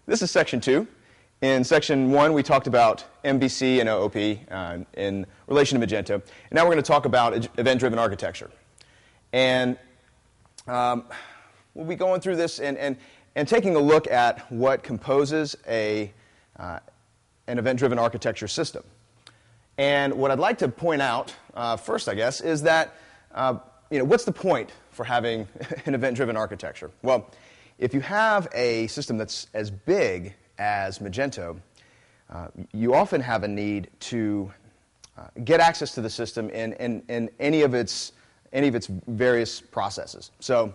This is section 2. In section 1, we talked about MVC and OOP in relation to Magento. And now we're going to talk about event-driven architecture. And we'll be going through this and taking a look at what composes an event-driven architecture system. And what I'd like to point out first, I guess, is that what's the point for having an event-driven architecture? Well, if you have a system that's as big as Magento, you often have a need to get access to the system in any of its various processes. So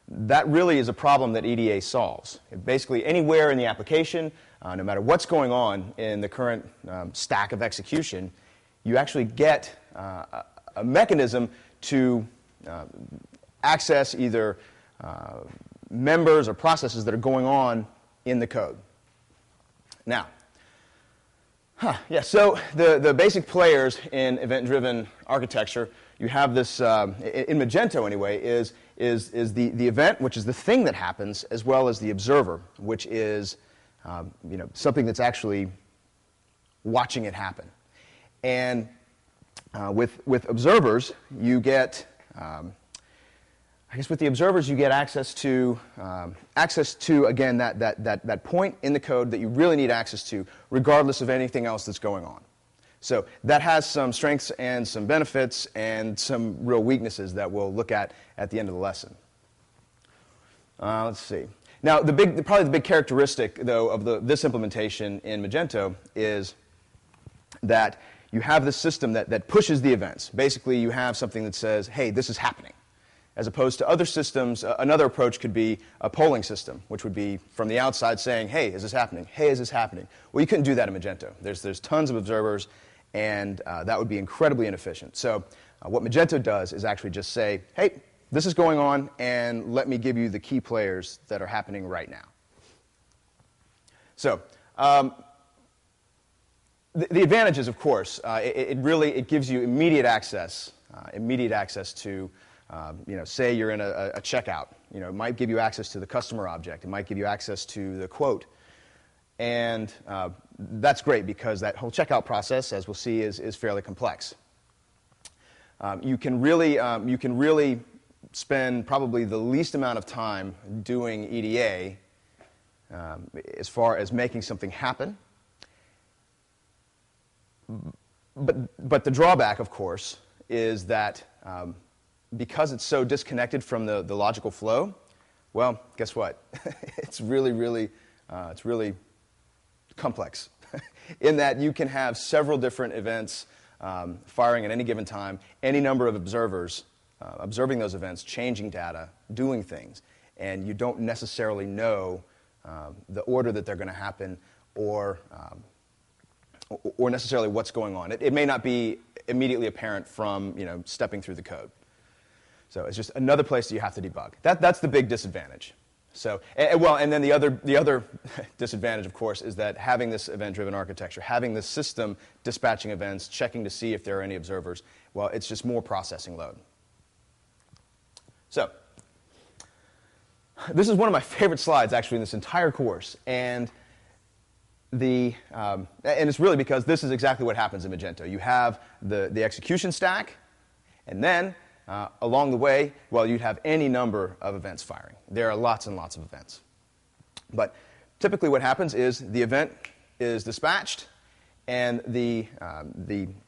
that really is a problem that EDA solves. Basically, anywhere in the application, no matter what's going on in the current stack of execution, you actually get a mechanism to access either members or processes that are going on in the code. Now, so the basic players in event-driven architecture, you have this, in Magento anyway, is the event, which is the thing that happens, as well as the observer, which is something that's actually watching it happen. And with observers, you get with the observers, you get access to again that point in the code that you really need access to, regardless of anything else that's going on. So that has some strengths and some benefits and some real weaknesses that we'll look at the end of the lesson. Let's see. Now, probably the big characteristic though of this implementation in Magento is that you have this system that pushes the events. Basically, you have something that says, "Hey, this is happening." As opposed to other systems, another approach could be a polling system, which would be from the outside saying, "Hey, is this happening? Hey, is this happening?" Well, you couldn't do that in Magento. There's tons of observers, and that would be incredibly inefficient. So what Magento does is actually just say, "Hey, this is going on, and let me give you the key players that are happening right now." So the advantages, of course, it gives you immediate access to. Say you're in a checkout. It might give you access to the customer object. It might give you access to the quote. And that's great because that whole checkout process, as we'll see, is fairly complex. You can really spend probably the least amount of time doing EDA as far as making something happen. But the drawback, of course, is that because it's so disconnected from the logical flow, well, guess what? It's really complex in that you can have several different events firing at any given time, any number of observers observing those events, changing data, doing things, and you don't necessarily know the order that they're going to happen or necessarily what's going on. It may not be immediately apparent from stepping through the code. So it's just another place that you have to debug. That's the big disadvantage. So, and then the other disadvantage, of course, is that having this event-driven architecture, having this system dispatching events, checking to see if there are any observers, well, it's just more processing load. So, this is one of my favorite slides, actually, in this entire course, and it's really because this is exactly what happens in Magento. You have the execution stack, and then along the way, well, you'd have any number of events firing. There are lots and lots of events. But typically what happens is the event is dispatched, and the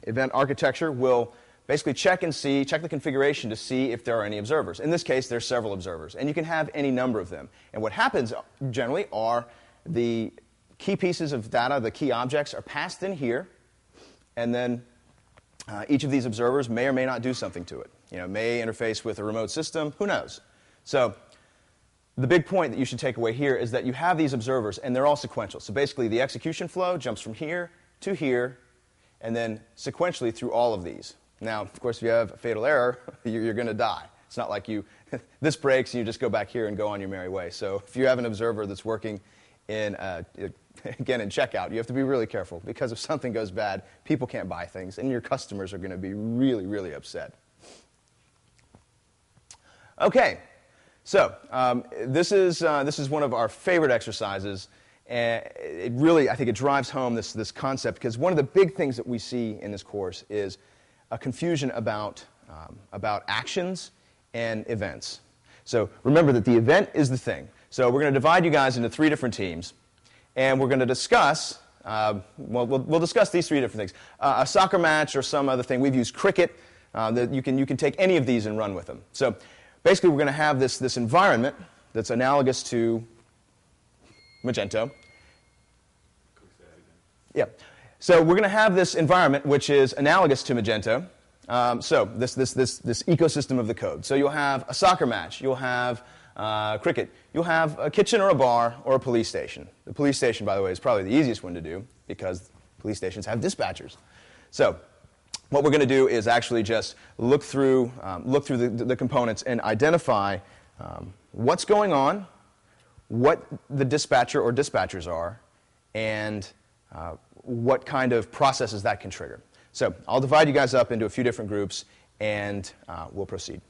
event architecture will basically check the configuration to see if there are any observers. In this case, there's several observers, and you can have any number of them. And what happens generally are the key pieces of data, the key objects, are passed in here, and then each of these observers may or may not do something to it. May interface with a remote system, who knows? So the big point that you should take away here is that you have these observers, and they're all sequential. So basically, the execution flow jumps from here to here, and then sequentially through all of these. Now, of course, if you have a fatal error, you're going to die. It's not like this breaks and you just go back here and go on your merry way. So if you have an observer that's working again, in checkout, you have to be really careful, because if something goes bad, people can't buy things, and your customers are going to be really upset. Okay, so this is one of our favorite exercises, And it really, I think it drives home this concept, because one of the big things that we see in this course is a confusion about actions and events. So remember that the event is the thing. So we're going to divide you guys into 3 different teams, and we're going to discuss, we'll discuss these 3 different things. A soccer match or some other thing. We've used cricket. That you can take any of these and run with them. So basically we're going to have this environment that's analogous to Magento. Yeah. So we're going to have this environment which is analogous to Magento. So this ecosystem of the code. So you'll have a soccer match. You'll have cricket. You'll have a kitchen or a bar or a police station. The police station, by the way, is probably the easiest one to do because police stations have dispatchers. So what we're going to do is actually just look through the components and identify what's going on, what the dispatcher or dispatchers are, and what kind of processes that can trigger. So I'll divide you guys up into a few different groups, and we'll proceed.